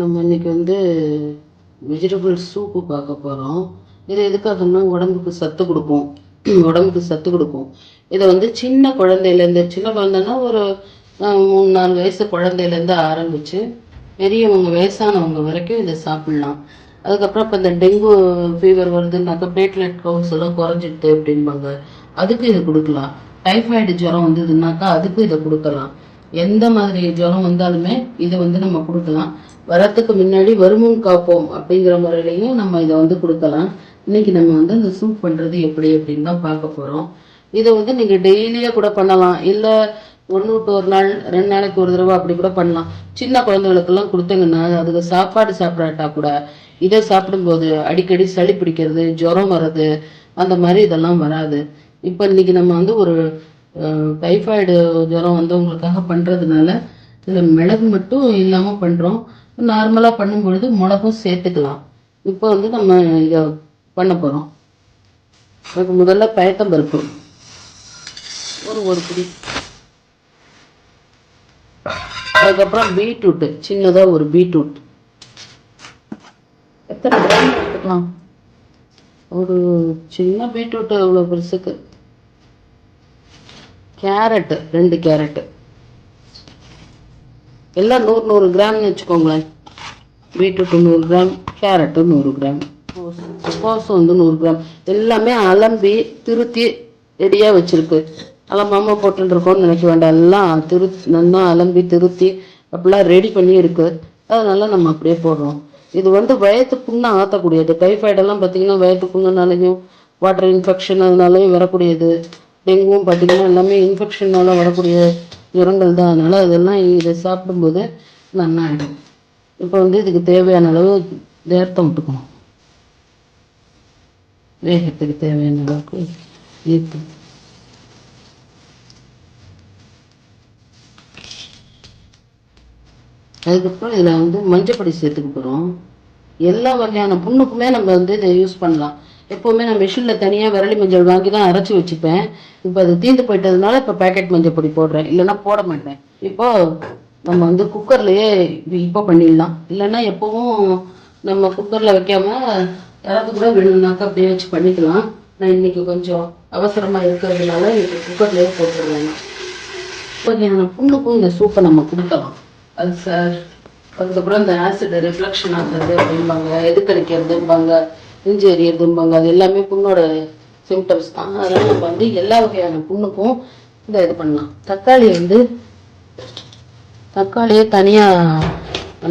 நம்ம இன்னைக்கு vegetable soup பார்க்க போகிறோம். இது எதுக்காகன்னா உடம்புக்கு சத்து கொடுக்கும். இதை சின்ன குழந்தையிலேருந்து, சின்ன குழந்தைன்னா ஒரு 3-4 வயசு குழந்தையிலேருந்து ஆரம்பித்து பெரியவங்க வயசானவங்க வரைக்கும் இதை சாப்பிட்லாம். அதுக்கப்புறம் இப்போ இந்த டெங்கு ஃபீவர் வருதுன்னாக்கா பிளேட்லெட் கவுண்ட்ஸ் எல்லாம் குறைஞ்சிடுது அப்படின்பாங்க, அதுக்கு இது கொடுக்கலாம். டைஃபாய்டு ஜுரம் வந்ததுன்னாக்கா அதுக்கு இதை கொடுக்கலாம். எந்த மாதிரி ஜுரம் வந்தாலுமே இதை நம்ம கொடுக்கலாம். வரத்துக்கு முன்னாடி வருமுன் காப்போம் அப்படிங்கிற முறையிலையும் நம்ம இதை கொடுக்கலாம். இன்னைக்கு நம்ம இந்த சூப் பண்ணுறது எப்படி அப்படின்னு தான் பார்க்க போகிறோம். இதை நீங்கள் டெய்லியே கூட பண்ணலாம், இல்லை 1 விட்டு 1 நாள் 2 நாளைக்கு ஒரு தடவை அப்படி கூட பண்ணலாம். சின்ன குழந்தைகளுக்கெல்லாம் கொடுத்தீங்கன்னா அதுக்கு சாப்பாடு சாப்பிடாட்டா கூட இதை சாப்பிடும்போது அடிக்கடி சளி பிடிக்கிறது, ஜுரம் வர்றது, அந்த மாதிரி இதெல்லாம் வராது. இப்போ இன்னைக்கு நம்ம ஒரு டைஃபாய்டு ஜுரம் வந்தவங்களுக்காக பண்ணுறதுனால இதில் மிளகு மட்டும் இல்லாமல் பண்ணுறோம். நார்மலாக பண்ணும்பொழுது மிளகும் சேர்த்துக்கலாம். இப்போ நம்ம இதை பண்ண போகிறோம். அதுக்கு முதல்ல பயத்தம்பருப்பு ஒரு பிடி, அதுக்கப்புறம் பீட்ரூட்டு, சின்னதாக ஒரு பீட்ரூட். எத்தனை கிராம் எடுத்துக்கலாம்? ஒரு சின்ன பீட்ரூட்டு இவ்வளோ பெருசுக்கு. கேரட்டு 2 கேரட்டு, எல்லாம் 100 கிராம்னு வச்சுக்கோங்களேன். பீட்ரூட்டு 100 கிராம், கேரட்டு 100 கிராம், கோஸும் 100 கிராம். எல்லாமே அலம்பி திருத்தி ரெடியாக வச்சுருக்கு. அலம்பாம போட்டுருக்கோம்னு நினைக்க வேண்டாம், எல்லாம் நல்லா அலம்பி திருத்தி அப்படிலாம் ரெடி பண்ணி இருக்கு. அதனால நம்ம அப்படியே போடுறோம். இது வயத்து புண்ணை ஆற்றக்கூடியது. டைஃபாய்டெல்லாம் பார்த்தீங்கன்னா வயத்து புண்ணுனாலையும் வாட்டர் இன்ஃபெக்ஷன் அதனாலையும் வரக்கூடியது. டெங்குவும் பார்த்தீங்கன்னா எல்லாமே இன்ஃபெக்ஷனால வரக்கூடிய ஜுரங்கள் தான். அதனால அதெல்லாம் இதை சாப்பிடும்போது நல்லா ஆகிடும். இப்போ இதுக்கு தேவையான அளவு நேரத்தை விட்டுக்கணும். வேகத்துக்கு தேவையான அளவுக்கு ஈர்த்து அதுக்கப்புறம் இதில் மஞ்சப்பொடி சேர்த்துக்க போகிறோம். எல்லா வகையான புண்ணுக்குமே நம்ம இதை யூஸ் பண்ணலாம். எப்போவுமே நான் மிஷினில் தனியாக விரலி மஞ்சள் வாங்கி தான் அரைச்சி வச்சுப்பேன். இப்போ அது தீர்ந்து போயிட்டதுனால இப்போ பேக்கெட் மஞ்சள் பொடி போடுறேன், இல்லைன்னா போட மாட்டேன். இப்போ நம்ம குக்கர்லேயே இப்போ பண்ணிடலாம். இல்லைன்னா எப்போவும் நம்ம குக்கரில் வைக்காம யாராவது கூட வேணும்னாக்கா அப்படியே வச்சு பண்ணிக்கலாம். நான் இன்னைக்கு கொஞ்சம் அவசரமாக இருக்கிறதுனால இன்னைக்கு குக்கர்லேயே போட்டுடுவேன். வகையான புண்ணுக்கும் இந்த சூப்பை நம்ம கொடுக்கலாம். அது அதுக்கப்புறம் இந்த ஆசிட் ரிஃப்ளெக்ஷன் ஆகுறது அப்படிம்பாங்க, எதுக்கடிக்கிறதும்பாங்க, நெஞ்சு எறியறதும்பாங்க, அது எல்லாமே புண்ணோட சிம்டம்ஸ் தான். அதனால நம்ம எல்லா வகையான புண்ணுக்கும் இது பண்ணலாம். தக்காளியே தனியாக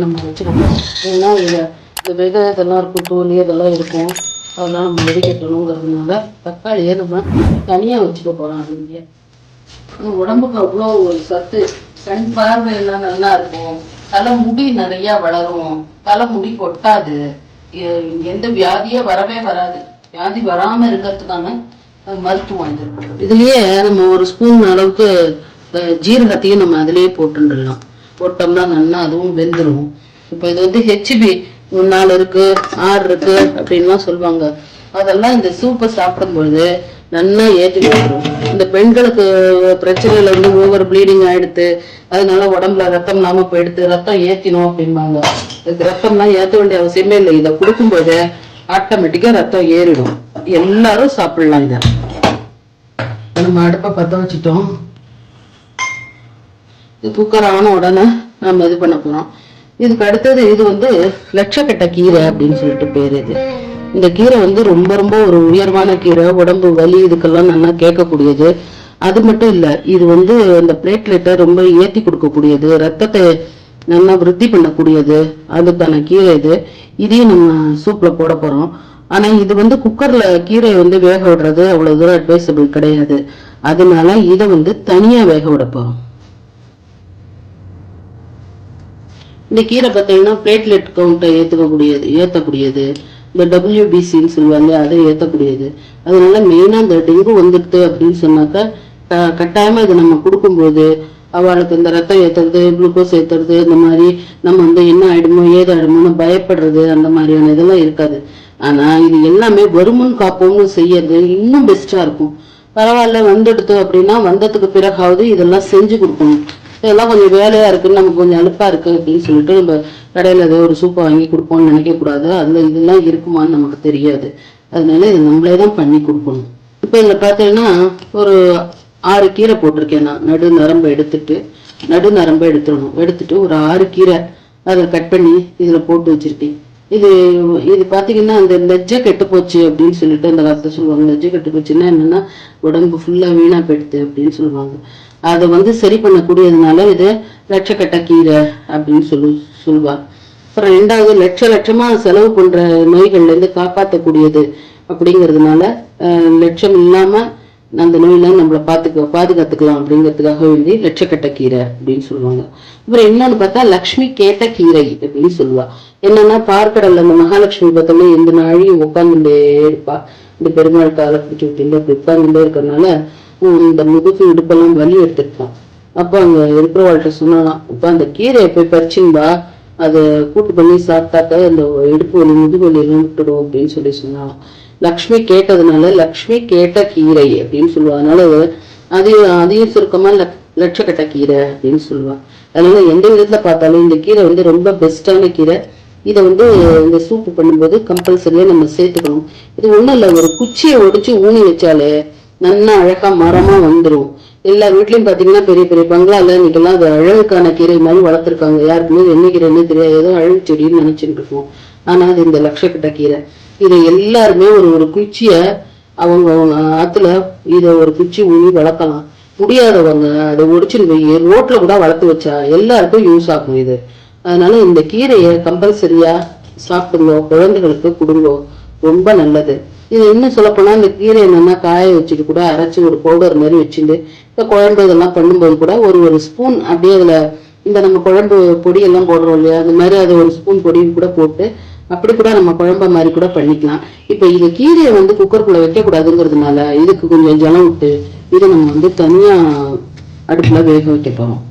நம்ம வச்சுக்கணும். ஏன்னா இந்த விதை இதெல்லாம் இருக்கும், தோலி இதெல்லாம் இருக்கும். அதனால நம்ம வெடிக்கட்டணுங்கிறதுனால தக்காளியே நம்ம தனியாக வச்சுக்க போகிறோம். அது உடம்புக்கு அவ்வளோ ஒரு சத்து. கண் பார்வை எல்லாம் நல்லா இருக்கும், தலை முடி நிறைய வளரும், தலை முடி கொட்டாது, எந்த வியாதியே வரவே வராது. வியாதி வராம இருக்கிறதுக்கான மருத்துவம் இது. இதுலயே நம்ம ஒரு ஸ்பூன் அளவுக்கு ஜீரகத்தையும் நம்ம அதுலயே போட்டுடலாம். போட்டோம்னா நல்லா அதுவும் வெந்துடும். இப்போ இது ஹெச்பி 4 இருக்கு 6 இருக்கு அப்படின்லாம் சொல்லுவாங்க. அதெல்லாம் இந்த சூப்பை சாப்பிடும்பொழுது நல்லா ஏற்றி கொடுத்துரும். இந்த பெண்களுக்கு பிரச்சனையில ஓவர் ப்ளீடிங் ஆயிடுத்து, அதனால உடம்புல ரத்தம் இல்லாம போயிடுத்து, ரத்தம் ஏத்தினோம் அப்படிம்பாங்க. இதுக்கு ரத்தம்லாம் ஏற்ற வேண்டிய அவசியமே இல்லை. இதை கொடுக்கும்போது ஆட்டோமேட்டிக்கா ரத்தம் ஏறிடும். எல்லாரும் சாப்பிடலாம். இதை நம்ம அடுப்பை பற்ற வச்சுட்டோம். இது குக்கர் ஆன உடனே நம்ம இது பண்ண போறோம். இதுக்கு அடுத்தது இது லட்சக்கட்டை கீரை அப்படின்னு சொல்லிட்டு பேரு. இந்த கீரை ரொம்ப ரொம்ப ஒரு உயர்வான கீரை. உடம்பு வலி இதுக்கெல்லாம் நல்லா கேட்கக்கூடியது. அது மட்டும் இல்ல, இது அந்த பிளேட்லெட்டை ரொம்ப ஏற்றி கொடுக்கக்கூடியது, ரத்தத்தை நல்லா விருத்தி பண்ணக்கூடியது. அதுக்கான கீரை இது. இதையும் நம்ம சூப்ல போட போறோம். ஆனா இது குக்கர்ல கீரையை வேக விடுறது அவ்வளவு தூரம் அட்வைசபிள் கிடையாது. அதனால இதை தனியா வேக விட போறோம். இந்த கீரை பார்த்தீங்கன்னா பிளேட்லெட் கவுண்டை ஏற்றக்கூடியது. இந்த WBCன்னு சொல்லுவாங்க, அதை ஏற்றக்கூடியது. அதனால மெயினா இந்த டெங்கு வந்துடுது அப்படின்னு சொன்னாக்கா கட்டாயமா இதை நம்ம கொடுக்கும்போது அவளுக்கு இந்த ரத்தம் ஏற்றுறது, குளுக்கோஸ் ஏற்றுறது, இந்த மாதிரி நம்ம என்ன ஆயிடுமோ ஏது ஆயிடுமோன்னு பயப்படுறது அந்த மாதிரியான இதெல்லாம் இருக்காது. ஆனா இது எல்லாமே வருமுன் காப்போம்னு செய்யறது இன்னும் பெஸ்டா இருக்கும். பரவாயில்ல வந்துடுது அப்படின்னா வந்ததுக்கு பிறகாவது இதெல்லாம் செஞ்சு கொடுக்கணும். இதெல்லாம் கொஞ்சம் வேலையா இருக்குன்னு நமக்கு கொஞ்சம் அலுப்பா இருக்கு அப்படின்னு சொல்லிட்டு நம்ம கடையில ஏதோ ஒரு சூப்பை வாங்கி கொடுப்போம்னு நினைக்க கூடாது. அதுல இதெல்லாம் இருக்குமான்னு நமக்கு தெரியாது. அதனால இது நம்மளே தான் பண்ணி கொடுக்கணும். இப்ப இதுல பாத்தீங்கன்னா ஒரு 6 கீரை போட்டிருக்கேன். நான் நடு நரம்பை எடுத்துடணும். எடுத்துட்டு ஒரு 6 கீரை அதை கட் பண்ணி இதுல போட்டு வச்சிருக்கேன். இது இது பாத்தீங்கன்னா அந்த நெஜ்ஜை கெட்டு போச்சு அப்படின்னு சொல்லிட்டு அந்த காலத்துல சொல்லுவாங்க. நெஜ்ஜை கெட்டு போச்சுன்னா என்னன்னா உடம்பு ஃபுல்லா வீணா போயிடுது அப்படின்னு சொல்லுவாங்க. அதை சரி பண்ணக்கூடியதுனால இது லட்சக்கட்ட கீரை அப்படின்னு சொல்லுவா. அப்புறம் 2வது லட்சமா செலவு பண்ற நோய்கள்ல இருந்து காப்பாற்றக்கூடியது அப்படிங்கிறதுனால லட்சம் இல்லாம அந்த நோயில நம்மளை பாதுகாத்துக்கலாம் அப்படிங்கிறதுக்காக வேண்டி லட்சக்கட்ட கீரை அப்படின்னு சொல்லுவாங்க. அப்புறம் இன்னொன்னு பார்த்தா லக்ஷ்மி கேட்ட கீரை அப்படின்னு சொல்லுவா. என்னன்னா பார்க்கடல்ல அந்த மகாலட்சுமி பார்த்தோம்னா எந்த நாளையும் உட்காந்துட்டே இருப்பா. இந்த பெருமாள் காலை பிடிச்சி விட்டு அப்படி உட்காந்துட்டே இருக்கிறதுனால இந்த முதுகு இடுப்பெல்லாம் வலி எடுத்துருப்பான். அப்போ அங்க இருக்கிறவாழ்கிட்ட சொன்னாலாம், இப்ப அந்த கீரையை போய் பறிச்சுங்களா அதை கூட்டு பண்ணி சாப்பிட்டாக்க இந்த இடுப்பு வலி முதுகு வலி எல்லாம் விட்டுடும் அப்படின்னு சொன்னாலாம். லக்ஷ்மி கேட்டதுனால லக்ஷ்மி கேட்ட கீரை அப்படின்னு சொல்லுவா. அதனால அதையும் சுருக்கமா லட்சக்கட்ட கீரை அப்படின்னு சொல்லுவா. அதனால எந்த விதத்துல பார்த்தாலும் இந்த கீரை ரொம்ப பெஸ்டான கீரை. இதை இந்த சூப்பு பண்ணும்போது கம்பல்சரியா நம்ம சேர்த்துக்கணும். இது ஒண்ணும் இல்லை, ஒரு குச்சியை ஒடிச்சு ஊனி வச்சாலே நல்லா அழகா மரமா வந்துடும். எல்லா வீட்லயும் பாத்தீங்கன்னா பெரிய பெரிய பங்களால இன்னைக்கெல்லாம் அது அழகுக்கான கீரை மாதிரி வளர்த்துருக்காங்க. யாருக்குமே என்ன கீரைன்னு தெரியாது, ஏதோ அழகு செடின்னு நினைச்சுட்டு இருக்கோம். ஆனா அது இந்த லட்சக்கட்ட கீரை. இதை எல்லாருமே ஒரு குச்சிய அவங்க ஆத்துல இத ஒரு குச்சி ஊனி வளர்க்கலாம். முடியாதவங்க அதை ஒடிச்சுன்னு போய் ரோட்ல கூட வளர்த்து வச்சா எல்லாருக்கும் யூஸ் ஆகும் இது. அதனால இந்த கீரையை கம்பல்சரியா சாப்பிடுங்க, குழந்தைகளுக்கு கொடுங்க, ரொம்ப நல்லது. இது இன்னும் சொல்லப்போனா இந்த கீரை என்னன்னா காய வச்சுட்டு கூட அரைச்சி ஒரு பவுடர் மாதிரி வச்சுட்டு இந்த குழம்பு இதெல்லாம் பண்ணும்போது கூட ஒரு ஸ்பூன் அப்படியே அதுல இந்த நம்ம குழம்பு பொடியெல்லாம் போடுறோம் இல்லையா, அந்த மாதிரி அதை ஒரு ஸ்பூன் பொடி கூட போட்டு அப்படி கூட நம்ம குழம்பு மாதிரி கூட பண்ணிக்கலாம். இப்ப இது கீரையை குக்கருக்குள்ள வைக்க கூடாதுங்கிறதுனால இதுக்கு கொஞ்சம் ஜலம் விட்டு இதை நம்ம தனியா அடுப்புல வேக வைக்க போறோம்.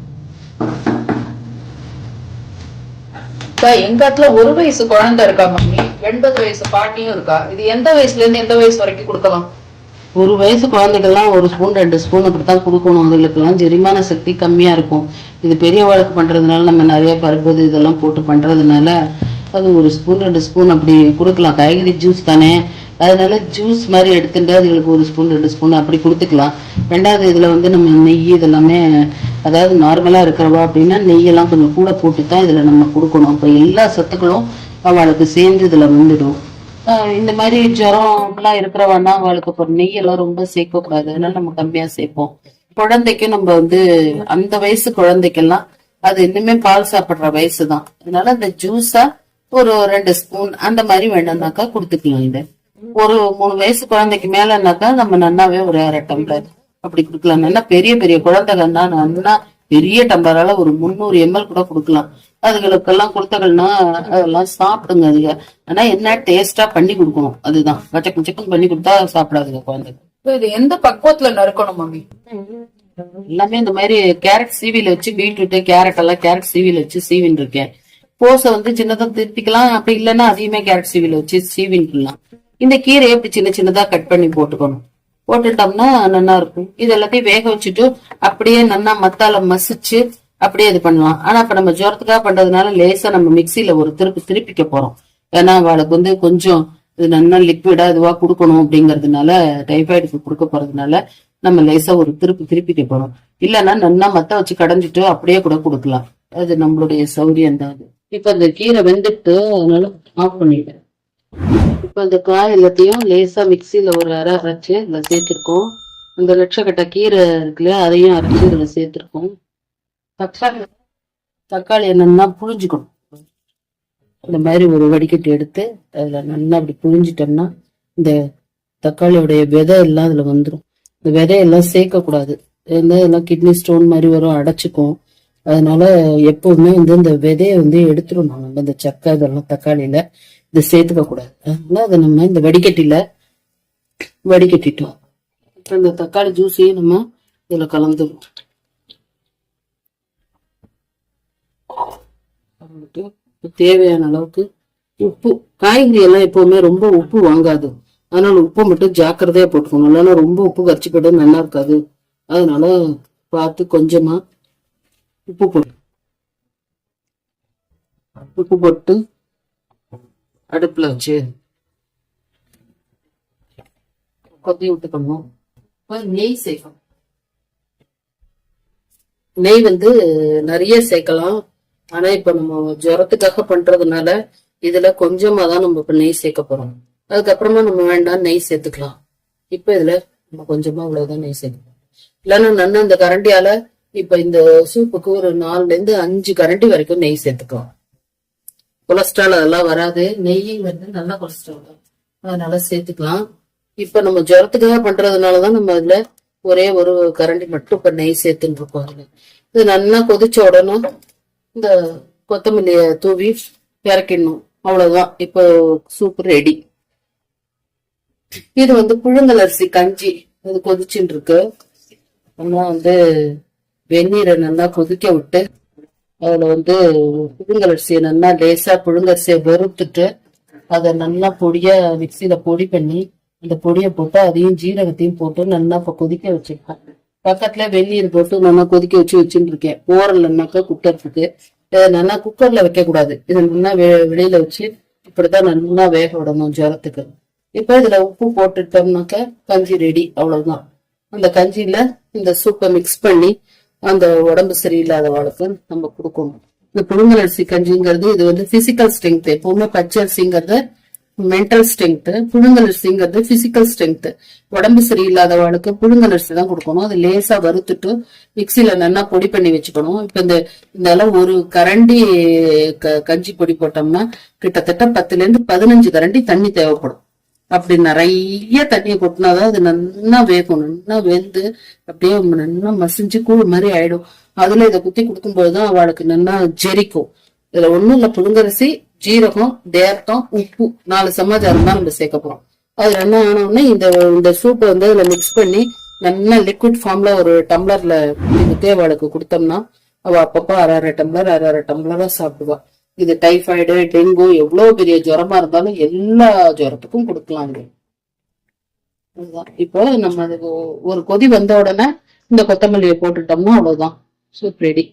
எங்க இடத்துல 1 வயசு குழந்தை இருக்கா மம்மி, 80 வயசு பாட்டியும் இருக்கா. இது எந்த வயசுல இருந்து எந்த வயசு வரைக்கும் கொடுக்கலாம்? 1 வயசு குழந்தைகள்லாம் 1 ஸ்பூன் 2 ஸ்பூன் அப்படித்தான் கொடுக்கணும். அதுகளுக்கெல்லாம் செரிமான சக்தி கம்மியா இருக்கும். இது பெரியவாளுக்கு பண்றதுனால நம்ம நிறைய பருப்பு இதெல்லாம் போட்டு பண்றதுனால அது 1 ஸ்பூன் 2 ஸ்பூன் அப்படி கொடுக்கலாம். காய்கறி ஜூஸ் தானே, அதனால ஜூஸ் மாதிரி எடுத்துட்டு அதுகளுக்கு 1 ஸ்பூன் 2 ஸ்பூன் அப்படி கொடுத்துக்கலாம். 2வது இதுல நம்ம நெய் இதெல்லாமே, அதாவது நார்மலா இருக்கிறவா அப்படின்னா நெய்யெல்லாம் கொஞ்சம் கூட போட்டு தான் இதுல நம்ம கொடுக்கணும். அப்ப எல்லா சத்துக்களும் அவளுக்கு சேர்ந்து இதுல வந்துடும். இந்த மாதிரி ஜுரம் எல்லாம் இருக்கிறவான்னா அவளுக்கு இப்போ நெய்யெல்லாம் ரொம்ப சேர்க்க கூடாது. அதனால நம்ம கம்மியா சேர்ப்போம். குழந்தைக்கும் நம்ம அந்த வயசு குழந்தைக்கெல்லாம் அது இன்னுமே பால் சாப்பிடுற வயசு தான். அதனால அந்த ஜூஸா ஒரு 2 ஸ்பூன் அந்த மாதிரி வேணும்னாக்கா கொடுத்துக்கலாம். இது ஒரு 3 வயசு குழந்தைக்கு மேலனாக்கா நம்ம நன்னாவே ஒரு 1/2 டம்ளர் அப்படி கொடுக்கலாம். நல்லா பெரிய பெரிய குழந்தைகள்னா நல்லா பெரிய டம்ளரால ஒரு 300 ml கூட கொடுக்கலாம். அதுகளுக்கெல்லாம் கொடுத்தகள்னா அதெல்லாம் சாப்பிடுங்க. அதுங்க ஆனா என்ன டேஸ்டா பண்ணி கொடுக்கணும், அதுதான் சிக்கன் பண்ணி கொடுத்தா சாப்பிடாதுங்க குழந்தைங்க. இது எந்த பக்குவத்துல நறுக்கணும் மம்மி? எல்லாமே இந்த மாதிரி கேரட் சீவில வச்சு, பீட்ரூட் கேரட் சீவில வச்சு சீவின் இருக்கேன். போசை சின்னதா திருப்பிக்கலாம், அப்படி இல்லைன்னா அதையுமே கேரட் சீவில வச்சு சீவின்லாம். இந்த கீரையை அப்படி சின்ன சின்னதா கட் பண்ணி போட்டுக்கணும். போட்டுட்டோம்னா நல்லா இருக்கும். இது எல்லாத்தையும் வேக வச்சுட்டு அப்படியே நல்லா மத்தால மசிச்சு அப்படியே இது பண்ணலாம். ஆனா இப்ப நம்ம ஜுரத்துக்காக பண்றதுனால லேசா நம்ம மிக்சியில ஒரு திருப்பிக்க போறோம். ஏன்னா அவளுக்கு கொஞ்சம் இது நல்லா லிக்விடா இதுவா கொடுக்கணும் அப்படிங்கறதுனால, டைபாய்டுக்கு கொடுக்க போறதுனால நம்ம லேசா ஒரு திருப்பிக்க போறோம். இல்லைன்னா நல்லா மத்த வச்சு கடைஞ்சிட்டு அப்படியே கூட கொடுக்கலாம். அது நம்மளுடைய சௌரியம் தான். அது இப்ப இந்த கீரை வெந்துட்டு அதனால ஆஃப் பண்ணிட்டேன். இப்ப இந்த காய் எல்லாத்தையும் லேசா மிக்சியில ஒரு அரைச்சு இதுல சேர்த்திருக்கோம். இந்த லட்சக்கட்ட கீரை இருக்குல்ல, அதையும் அரைச்சு இதுல சேர்த்திருக்கோம். தக்காளி என்னன்னா புழிஞ்சுக்கணும். இந்த மாதிரி ஒரு வடிகட்டி எடுத்து அதுல நல்லா அப்படி புழிஞ்சிட்டோம்னா இந்த தக்காளியோடைய விதை எல்லாம் அதுல வந்துடும். இந்த விதையெல்லாம் சேர்க்க கூடாது. இதெல்லாம் கிட்னி ஸ்டோன் மாதிரி வரும், அடைச்சுக்கும். அதனால எப்பவுமே இந்த விதையை எடுத்துடும். நம்ம இந்த சக்கை இதெல்லாம் தக்காளியில இதை சேர்த்துக்க கூடாது. அதனால அதை நம்ம இந்த வடிகட்டிட்டோம். இப்ப இந்த தக்காளி ஜூஸையும் நம்ம இதுல கலந்துடும். தேவையான அளவுக்கு உப்பு. காய்கறி எல்லாம் எப்பவுமே ரொம்ப உப்பு வாங்காது. அதனால உப்பை மட்டும் ஜாக்கிரதையா போட்டுக்கணும். இல்லைன்னா ரொம்ப உப்பு கரிச்சு போட்டு நல்லா இருக்காது. அதனால பார்த்து கொஞ்சமா உப்பு போட்டு உப்பு போட்டு அடுப்புல வச்சு கொதி விட்டுக்கணும். நெய் சேர்க்கணும். நெய் வந்து நிறைய சேர்க்கலாம். ஆனா இப்ப நம்ம ஜுரத்துக்காக பண்றதுனால இதுல கொஞ்சமா தான் நம்ம இப்ப நெய் சேர்க்க போறோம். அதுக்கப்புறமா நம்ம வேண்டாம் நெய் சேர்த்துக்கலாம். இப்ப இதுல நம்ம கொஞ்சமா இவ்வளவுதான் நெய் சேர்க்கணும். இல்லைன்னா நன்னு இந்த கரண்டியால இப்ப இந்த சூப்புக்கு ஒரு 4 to 5 கரண்டி வரைக்கும் நெய் சேர்த்துக்கலாம். கொலஸ்ட்ரால் அதெல்லாம் வராது. நெய் வந்து நல்ல கொலஸ்ட்ரால், அதனால சேர்த்துக்கலாம். இப்ப நம்ம ஜுரத்துக்காக பண்றதுனாலதான் நம்ம அதுல ஒரே ஒரு கரண்டி மட்டும் இப்ப நெய் சேர்த்துட்டு இருக்கோம். அதுல இது நல்லா கொதிச்ச உடனே இந்த கொத்தமல்லிய தூவி இறக்கிடணும். அவ்வளவுதான். இப்போ சூப் ரெடி. இது வந்து புழுங்கல் அரிசி கஞ்சி. அது கொதிச்சுட்டு இருக்கு. நம்ம வந்து வெந்நீரை நல்லா கொதிக்க விட்டு அதுல வந்து புழுங்கல் அரிசியை நல்லா லேசா புழுங்கரிசியை வறுத்துட்டு அதை நல்லா பொடியா மிக்சியில பொடி பண்ணி அந்த பொடியை போட்டு அதையும் ஜீரகத்தையும் போட்டு நல்லா இப்ப கொதிக்க வச்சிருக்கேன். பக்கத்துல வெந்நீர் போட்டு நல்லா கொதிக்க வச்சுட்டு இருக்கேன். ஓரல்னாக்கா குக்கர் இருக்கு. நல்லா குக்கர்ல வைக்க கூடாது. இது நல்லா வெளியில வச்சு இப்படிதான் நல்லா வேக விடணும் ஜுரத்துக்கு. இப்ப இதுல உப்பு போட்டுட்டோம்னாக்க கஞ்சி ரெடி. அவ்வளவுதான். அந்த கஞ்சியில இந்த சூப்பை மிக்ஸ் பண்ணி அந்த உடம்பு சரியில்லாதவளுக்கு நம்ம கொடுக்கணும். இந்த புழுங்கல் அரிசி கஞ்சிங்கிறது இது வந்து பிசிக்கல் ஸ்ட்ரென்த். எப்பவுமே பச்சை அரிசிங்கிறது மென்டல் ஸ்ட்ரென்த், புழுங்கல் அரிசிங்கிறது பிசிக்கல் ஸ்ட்ரென்த். உடம்பு சரியில்லாதவளுக்கு புழுங்கல் அரிசி தான் கொடுக்கணும். அது லேசா வறுத்துட்டு மிக்சியில நல்லா பொடி பண்ணி வச்சுக்கணும். இப்ப இந்த அளவு ஒரு கரண்டி கஞ்சி பொடி போட்டோம்னா கிட்டத்தட்ட 10 to 15 கரண்டி தண்ணி தேவைப்படும். அப்படி நிறைய தண்ணியை கொட்டினாதான் அது நல்லா வேகும். நல்லா வெந்து அப்படியே நல்லா மசிஞ்சு கூழ் மாதிரி ஆயிடும். அதுல இதை குத்தி கொடுக்கும்போதுதான் அவளுக்கு நல்லா ஜெரிக்கும். இதுல ஒண்ணும் இல்ல, புழுங்கரிசி, ஜீரகம், தேர்த்தம், உப்பு 4 சமாச்சாரம் தான் நம்ம சேர்க்க போறோம். அதுல என்ன ஆனோடனே இந்த சூப்பை வந்து இதுல மிக்ஸ் பண்ணி நல்லா லிக்விட் ஃபார்ம்ல ஒரு டம்ளர்ல குத்தி அவளுக்கு கொடுத்தோம்னா அவ அப்பப்போ அரை டம்ளரா சாப்பிடுவா. இது டைஃபாய்டு, டெங்கு, எவ்வளவு பெரிய ஜுரமா இருந்தாலும் எல்லா ஜுரத்துக்கும் கொடுக்கலாம். அதுதான். இப்போ நம்ம அதுக்கு ஒரு கொதி வந்த உடனே இந்த கொத்தமல்லியை போட்டுட்டோம்னா அவ்வளவுதான், சூப் ரெடி.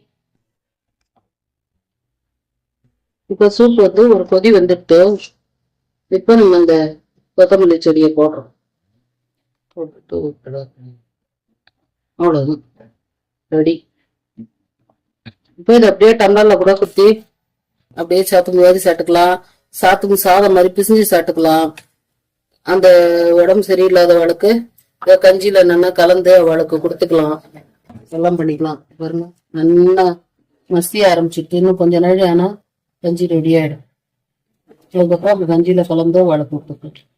இப்ப சூப் வந்து ஒரு கொதி வந்துட்டு இப்ப நம்ம இந்த கொத்தமல்லி செடியை போடுறோம். போட்டுட்டு அவ்வளவுதான் ரெடி. இப்ப இது அப்படியே டம்ளர்ல கூட குத்தி அப்படியே சாத்துக்கு மாதிரி சாப்பிட்டுக்கலாம். சாத்துக்கு சாதம் மாதிரி பிசிஞ்சு சாப்பிட்டுக்கலாம். அந்த உடம்பு சரியில்லாதவளுக்கு கஞ்சியில நல்லா கலந்து அவளுக்கு கொடுத்துக்கலாம். எல்லாம் பண்ணிக்கலாம். பாருங்க, நல்லா மசிய ஆரம்பிச்சுட்டு இன்னும் கொஞ்ச நாள் ஆனா கஞ்சி ரெடி ஆயிடும். அதுக்கப்புறம் அந்த கஞ்சியில கலந்து அவளுக்கு கொடுத்துக்கலாம்.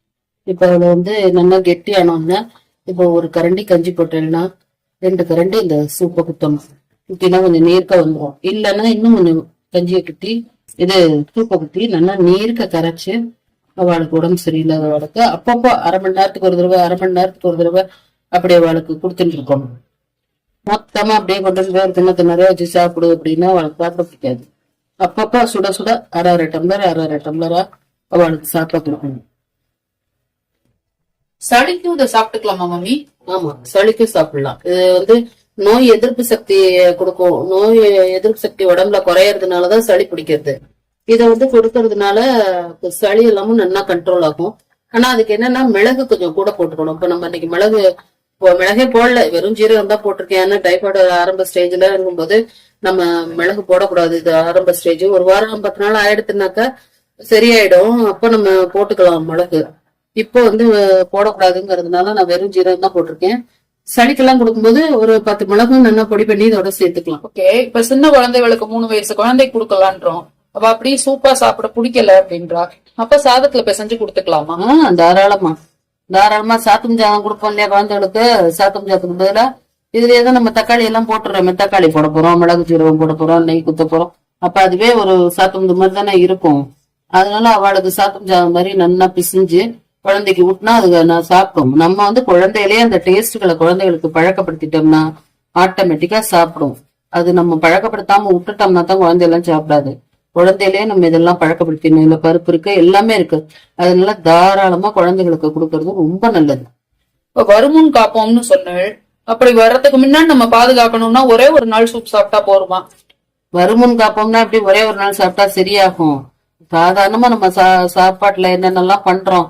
இப்ப அவளை வந்து நல்லா கெட்டி ஆனோம்னா இப்போ ஒரு கரண்டி கஞ்சி போட்டேன்னா 2 கரண்டி இந்த சூப்பை குத்தணும். குத்தினா கொஞ்சம் நீர்க்க வந்துடும். இல்லைன்னா இன்னும் கொஞ்சம் கஞ்சியை குத்தி இது சூப்பை குத்தி நல்லா நீர்க்க கரைச்சு அவளுக்கு உடம்பு சரியில்லாதவளுக்கு அப்பப்போ அரை மணி நேரத்துக்கு ஒரு தடவை அப்படி அவளுக்கு கொடுத்துட்டு இருக்கணும். மொத்தமா அப்படியே கொண்டு வந்து வேறு தின்னத்தை நிறைய வச்சு சாப்பிடு அப்படின்னா அவளுக்கு சாப்பிட பிடிக்காது. அப்பப்போ சுட சுட அரை டம்ளரா அவளுக்கு சாப்பிட கொடுக்கணும். சளிக்கும் இதை சாப்பிட்டுக்கலாமா மம்மி? ஆமா, சளிக்கும் சாப்பிடலாம். இது வந்து நோய் எதிர்ப்பு சக்தி கொடுக்கும். நோய் எதிர்ப்பு சக்தி உடம்புல குறையறதுனாலதான் சளி பிடிக்கிறது. இதை வந்து கொடுக்கறதுனால சளி எல்லாமும் நல்லா கண்ட்ரோல் ஆகும். ஆனா அதுக்கு என்னன்னா மிளகு கொஞ்சம் கூட போட்டுக்கணும். இப்ப நம்ம இன்னைக்கு மிளகே போடல, வெறும் ஜீரகம் தான் போட்டிருக்கேன். ஏன்னா டைபாய்டு ஆரம்ப ஸ்டேஜ்ல இருக்கும்போது நம்ம மிளகு போடக்கூடாது. இது ஆரம்ப ஸ்டேஜ். ஒரு வாரம் 10 நாள் ஆயிடுத்துனாக்கா சரியாயிடும். அப்ப நம்ம போட்டுக்கலாம் மிளகு. இப்போ வந்து போடக்கூடாதுங்கிறதுனால நான் வெறும் ஜீரகம் தான் போட்டிருக்கேன். சளிக்கெல்லாம் கொடுக்கும்போது ஒரு 10 மிளகும் நல்லா பொடி பண்ணி இதோட சேர்த்துக்கலாம். ஓகே, இப்ப சின்ன குழந்தைகளுக்கு 3 வயசு குழந்தைக்கு கொடுக்கலான்றோம். அவ அப்படியே சூப்பா சாப்பிட பிடிக்கல அப்படின்றா, அப்ப சாதத்துல பிசைஞ்சு கொடுத்துக்கலாமா? தாராளமா சாத்தும் சாதம் கொடுப்போம் இல்லையா குழந்தைகளுக்கு. சாத்தும் சாதத்துக்கு பதிலா இதுலயேதான் நம்ம தக்காளி எல்லாம் போட்டுறோம். தக்காளி போட போறோம், மிளகு சீரகம் போட போறோம், நெய் குத்த போறோம். அப்ப அதுவே ஒரு சாத்தும் மாதிரி தானே இருக்கும். அதனால அவளுக்கு சாத்தும் சாதம் மாதிரி நல்லா பிசிஞ்சு குழந்தைக்கு ஊட்டினா அது நான் சாப்பிடும். நம்ம வந்து குழந்தையிலேயே அந்த டேஸ்ட்களை குழந்தைகளுக்கு பழக்கப்படுத்திட்டோம்னா ஆட்டோமேட்டிக்கா சாப்பிடும். அது நம்ம பழக்கப்படுத்தாம விட்டுட்டோம்னா தான் குழந்தையெல்லாம் சாப்பிடாது. குழந்தையிலேயே நம்ம இதெல்லாம் பழக்கப்படுத்திடணும். இல்ல பருப்பு இருக்கு, எல்லாமே இருக்கு. அதனால தாராளமா குழந்தைகளுக்கு கொடுக்கறது ரொம்ப நல்லது. இப்ப வருமுன் காப்போம்னு சொன்னேன். அப்படி வர்றதுக்கு முன்னாடி நம்ம பாதுகாக்கணும்னா ஒரே ஒரு நாள் சூப் சாப்பிட்டா போருமா? வருமுன் காப்போம்னா அப்படி ஒரே ஒரு நாள் சாப்பிட்டா சரியாகும். சாதாரணமா நம்ம சாப்பாட்டுல என்னென்னலாம் பண்றோம்,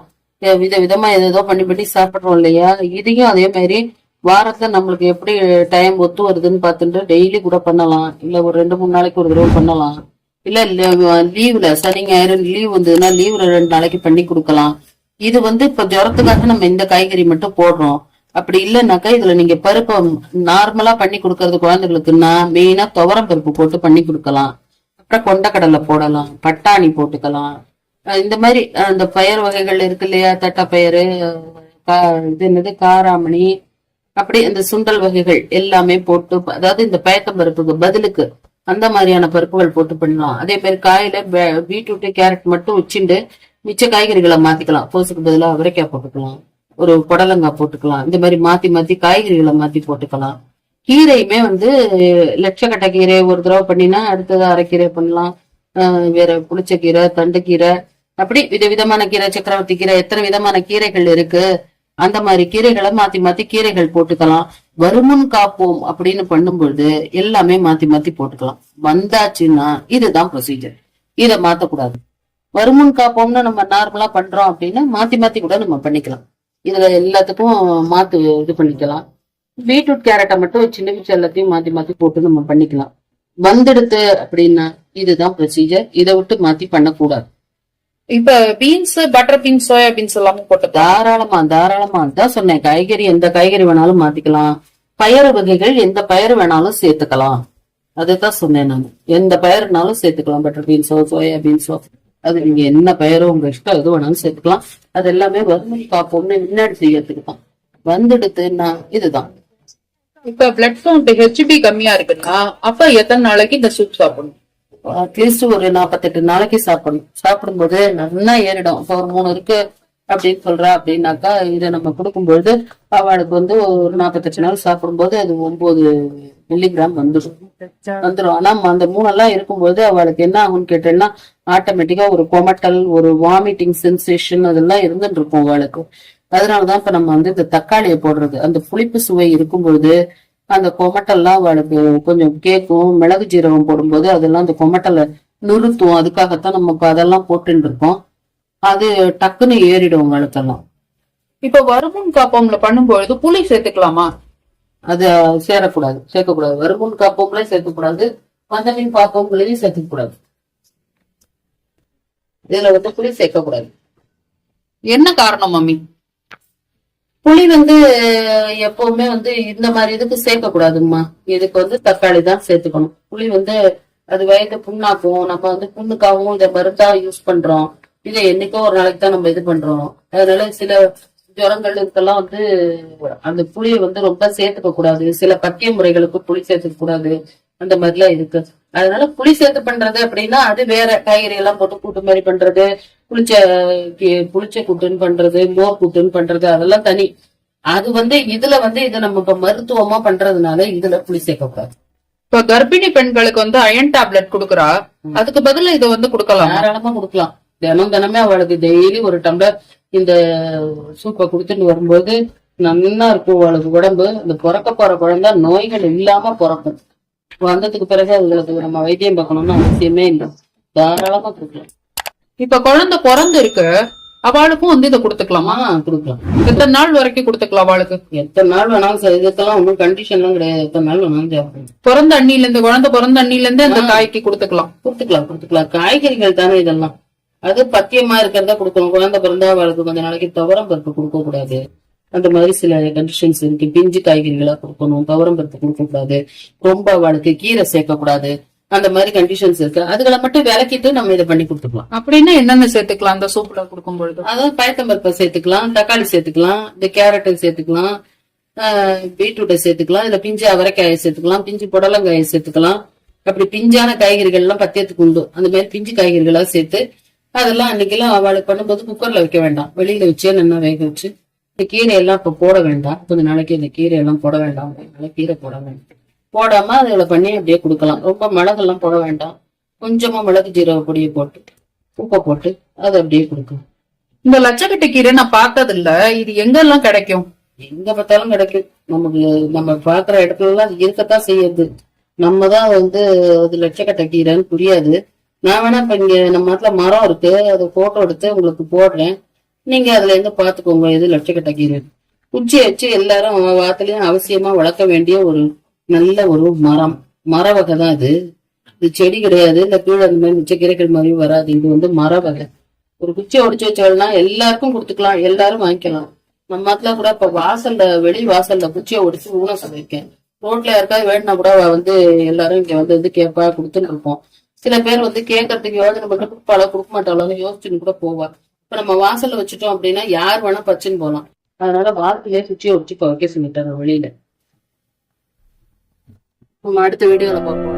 விதவிதமா ஏதோ பண்ணி பண்ணி சாப்பிடுறோம் இல்லையா? இதையும் அதே மாதிரி வாரத்துல நம்மளுக்கு எப்படி டைம் ஒத்து வருதுன்னு பார்த்துட்டு டெய்லி கூட பண்ணலாம். இல்ல ஒரு 2-3 நாளைக்கு ஒரு தடவை பண்ணலாம். இல்ல லீவ்ல சனி ஞாயிறு லீவ் வந்ததுன்னா லீவ்ல 2 நாளைக்கு பண்ணி கொடுக்கலாம். இது இப்ப ஜுரத்துக்காக நம்ம இந்த காய்கறி மட்டும் போடுறோம். அப்படி இல்லைன்னாக்கா இதுல நீங்க பருப்பை நார்மலா பண்ணி கொடுக்கறது குழந்தைகளுக்குன்னா மெயினா துவரம் பருப்பு போட்டு பண்ணி கொடுக்கலாம். அப்புறம் கொண்டக்கடலை போடலாம், பட்டாணி போட்டுக்கலாம். இந்த மாதிரி அந்த பயறு வகைகள் இருக்கு இல்லையா, தட்டைப்பயிறு, இது என்னது காராமணி, அப்படி இந்த சுண்டல் வகைகள் எல்லாமே போட்டு, அதாவது இந்த பயத்தம் பருப்புக்கு பதிலுக்கு அந்த மாதிரியான பருப்புகள் போட்டு பண்ணலாம். அதே மாதிரி காயில பீட்ரூட் கேரட் மட்டும் வச்சுட்டு மிச்ச காய்கறிகளை மாத்திக்கலாம். கோசுக்கு பதிலாக அவரைக்காய் போட்டுக்கலாம், ஒரு புடலங்காய் போட்டுக்கலாம். இந்த மாதிரி மாத்தி மாத்தி காய்கறிகளை மாத்தி போட்டுக்கலாம். கீரையுமே லட்சக்கட்டை கீரை ஒரு தடவை பண்ணினா அடுத்தது அரைக்கீரை பண்ணலாம். வேற புளிச்சக்கீரை, தண்டுக்கீரை, அப்படி விதவிதமான கீரை, சக்கரவர்த்தி கீரை, எத்தனை விதமான கீரைகள் இருக்கு. அந்த மாதிரி கீரைகளை மாத்தி மாத்தி கீரைகள் போட்டுக்கலாம். வருமுன் காப்போம் அப்படின்னு பண்ணும்பொழுது எல்லாமே மாத்தி மாத்தி போட்டுக்கலாம். வந்தாச்சுன்னா இதுதான் ப்ரொசீஜர். இதை மாத்தக்கூடாது. வருமுன் காப்போம்னு நம்ம நார்மலா பண்றோம் அப்படின்னா மாத்தி மாத்தி கூட நம்ம பண்ணிக்கலாம். இதுல எல்லாத்துக்கும் இது பண்ணிக்கலாம். பீட்ரூட் கேரட்டை மட்டும் சின்ன மிச்சம் எல்லாத்தையும் மாத்தி மாத்தி போட்டு நம்ம பண்ணிக்கலாம். வந்துடுது அப்படின்னா இதுதான் ப்ரொசீஜர். இதை விட்டு மாத்தி பண்ணக்கூடாது. இப்ப beans, butter beans, soya beans எல்லாமே போட்டு தாராளமா தான் சொன்னேன். காய்கறி எந்த காய்கறி வேணாலும் மாத்திக்கலாம். பயறு வகைகள் எந்த பயறு வேணாலும் சேர்த்துக்கலாம். அதுதான் சொன்னேன் நான். எந்த பயறுனாலும் சேர்த்துக்கலாம். பட்டர் பீன்ஸோ சோயா பீன்ஸோ, அது நீங்க என்ன பயரோ உங்க இஷ்டம் எது வேணாலும் சேர்த்துக்கலாம். அது எல்லாமே வருமுன் காப்போம்னு முன்னாடி செய்யறதுக்கு தான். வந்துடுதுன்னா இதுதான். இப்ப பிளட் கவுண்ட் ஹெச்பி கம்மியா இருக்குன்னா அப்ப எத்தனை நாளைக்கு இந்த சூப் சாப்பிடணும்? அட்லீஸ்ட் ஒரு 48 நாளைக்கு சாப்பிடணும். சாப்பிடும்போது நல்லா ஏறிடும். இப்ப ஒரு 3 இருக்கு அப்படின்னு சொல்றா அப்படின்னாக்கா இதை நம்ம கொடுக்கும்பொழுது அவளுக்கு ஒரு 48 நாள் சாப்பிடும்போது அது 9 மில்லிகிராம் வந்துடும். ஆனா அந்த 3 எல்லாம் இருக்கும்போது அவளுக்கு என்ன ஆகும்னு கேட்டேன்னா ஆட்டோமேட்டிக்கா ஒரு கொமட்டல், ஒரு வாமிட்டிங் சென்சேஷன் அதெல்லாம் இருந்துட்டு இருக்கும் அவளுக்கு. அதனாலதான் இப்ப நம்ம இந்த தக்காளியை போடுறது. அந்த புளிப்பு சுவை இருக்கும்பொழுது அந்த கொமட்டல்லாம் அவளுக்கு கொஞ்சம் கேக்கும். மிளகு ஜீரகம் போடும்போது அதெல்லாம் அந்த கொமட்டலை நிறுத்தும். அதுக்காகத்தான் நம்ம இப்ப அதெல்லாம் போட்டுட்டு இருக்கோம். அது டக்குன்னு ஏறிடும் அவளுக்கெல்லாம். இப்ப வருமுன் காப்போம்ல பண்ணும்பொழுது புளி சேர்த்துக்கலாமா? அது சேர்க்கக்கூடாது. வருமுன் காப்போம்ல சேர்க்கக்கூடாது. மஞ்சளின் பாப்போம்களையும் சேர்க்கக்கூடாது. இதுல புளி சேர்க்கக்கூடாது. என்ன காரணம் மம்மி? புளி எப்பவுமே இந்த மாதிரி இதுக்கு சேர்க்க கூடாதும்மா. இதுக்கு தக்காளி தான் சேர்த்துக்கணும். புளி அது வயது புண்ணாக்கும். நம்ம புண்ணுக்காகவும் இதை மருந்தா யூஸ் பண்றோம். இதை என்னைக்கோ ஒரு நாளைக்கு தான் நம்ம இது பண்றோம். அதனால சில ஜுரங்கள் இதுக்கெல்லாம் அந்த புளியை ரொம்ப சேர்த்துக்க கூடாது. சில பத்திய முறைகளுக்கு புளி சேர்த்துக்க கூடாது. அந்த மாதிரிலாம் இருக்கு. அதனால புளி சேர்த்து பண்றது அப்படின்னா அது வேற. காய்கறி எல்லாம் போட்டு கூட்டு மாதிரி பண்றது, புளிச்ச கூட்டுன்னு பண்றது, மோர் கூட்டுன்னு பண்றது, அதெல்லாம் தனி. அது இதுல இதை நம்ம இப்ப மருத்துவமா பண்றதுனால இதுல புளி சேர்க்க கூடாது. இப்ப கர்ப்பிணி பெண்களுக்கு அயன் டேப்லெட் கொடுக்குறா, அதுக்கு பதிலா இதை கொடுக்கலாம். தாராளமா கொடுக்கலாம். தினமே அவளுக்கு டெய்லி ஒரு டம்ளர் இந்த சூப்பை குடுத்துட்டு வரும்போது நல்லா இருக்கும் அவளுக்கு உடம்பு. இந்த பிறக்க போற குழந்தை நோய்கள் இல்லாம பிறக்கும். வந்ததுக்கு பிறகு அதுகளுக்கு நம்ம வைத்தியம் பார்க்கணும்னு அவசியமே இல்லை. தாராளமா கொடுக்கலாம். இப்ப குழந்தை பிறந்து இருக்கு, அவளுக்கும் இதை கொடுத்துக்கலாமா? கொடுக்கலாம். எத்தனை நாள் வரைக்கும் கொடுத்துக்கலாம் அவளுக்கு? எத்தனை நாள் வேணாலும். இதுக்கெல்லாம் ஒன்றும் கண்டிஷன் எல்லாம் கிடையாது. எத்தனை நாள் வேணாலும் தேவைப்படும். பிறந்த அண்ணில இருந்து, குழந்தை பிறந்த அண்ணில இருந்து இந்த காய்க்கு கொடுத்துக்கலாம். காய்கறிகள் தானே இதெல்லாம். அது பத்தியமா இருக்கிறதா கொடுக்கணும். குழந்தை பிறந்தா அவளுக்கு கொஞ்ச நாளைக்கு துவரம் பருப்பு கொடுக்க கூடாது. அந்த மாதிரி சில கண்டிஷன்ஸ் இருக்கு. பிஞ்சு காய்கறிகளா கொடுக்கணும். துவரம் பருப்பு கொடுக்க கூடாது. ரொம்ப அவளுக்கு கீரை சேர்க்க கூடாது. அந்த மாதிரி கண்டிஷன்ஸ் இருக்கு. அதுகளை மட்டும் விளக்கிட்டு நம்ம இதை பண்ணி கொடுத்துக்கலாம். அப்படின்னா என்னென்ன சேர்த்துக்கலாம் அந்த சூப்ல கொடுக்கும் பொழுது? அதாவது பயத்தம்பருப்பை சேர்த்துக்கலாம், தக்காளி சேர்த்துக்கலாம், இந்த கேரட்டை சேர்த்துக்கலாம், பீட்ரூட்டை சேர்த்துக்கலாம், இதுல பிஞ்சு அவரைக்காயை சேர்த்துக்கலாம், பிஞ்சு புடலங்காயை சேர்த்துக்கலாம். அப்படி பிஞ்சான காய்கறிகள் எல்லாம் பத்தியத்துக்கு உண்டு. அந்த மாதிரி பிஞ்சு காய்கறிகளா சேர்த்து அதெல்லாம் அன்னைக்கெல்லாம் அவளுக்கு பண்ணும்போது குக்கர்ல வைக்க வேண்டாம். வெளியில வச்சே நல்லா வேக வச்சு இந்த கீரை எல்லாம் இப்ப போட வேண்டாம். கொஞ்ச நாளைக்கு இந்த கீரை எல்லாம் போட வேண்டாம். கீரை போட வேண்டாம். போடாம அதுல பண்ணி அப்படியே கொடுக்கலாம். ரொம்ப மிளகெல்லாம் போட வேண்டாம். கொஞ்சமா மிளகு ஜீரக பொடியை போட்டு உப்பை போட்டு அதை அப்படியே கொடுக்கலாம். இந்த லட்சக்கட்டை கீரை நான் பார்த்தது இல்ல. இது எங்கெல்லாம் கிடைக்கும்? எங்க பார்த்தாலும் கிடைக்கும். நமக்கு நம்ம பாக்குற இடத்துல எல்லாம் இருக்கத்தான் செய்யுது. நம்ம தான் வந்து அது லட்சக்கட்டை கீரைன்னு புரியாது. நான் வேணா இப்ப இங்க நம்ம நாட்டுல மரம் இருக்கு, அதை போட்டோ எடுத்து உங்களுக்கு போடுறேன். நீங்க அதுல இருந்து பாத்துக்கோங்க எது லட்சக்கட்டை கீரை. குச்சியை வச்சு எல்லாரும் வாத்துலயும் அவசியமா வளர்க்க வேண்டிய ஒரு நல்ல ஒரு மர வகை தான் இது. இது செடி கிடையாது, இல்ல கீழே அந்த மாதிரி மிச்ச கீரைகள் மாதிரியும் வராது. இது வந்து மர வகை. ஒரு குச்சியை ஒடிச்சு வச்சோம்னா எல்லாருக்கும் கொடுத்துக்கலாம், எல்லாரும் வாங்கிக்கலாம். நம்ம நாட்டுல கூட இப்ப வாசல்ல வெளி வாசல்ல குச்சியை ஒடிச்சு ஊன சொல்லியிருக்கேன். ரோட்ல யாருக்காவது வேணும்னா கூட வந்து எல்லாரும் இங்க வந்து கேப்பா கொடுத்துன்னு இருப்போம். சில பேர் வந்து கேட்கறதுக்கு யோஜனை பண்ணி கொடுப்பாளோ கொடுக்க மாட்டாளோன்னு யோசிச்சுன்னு கூட போவா. இப்ப நம்ம வாசல்ல வச்சுட்டோம் அப்படின்னா யார் வேணா பச்சுன்னு போலாம். அதனால வாரத்திலேயே குச்சியை ஒடிச்சு வைக்க சொல்லிட்டாங்க வெளியில. நம்ம அடுத்த வீடியோல பார்ப்போம்.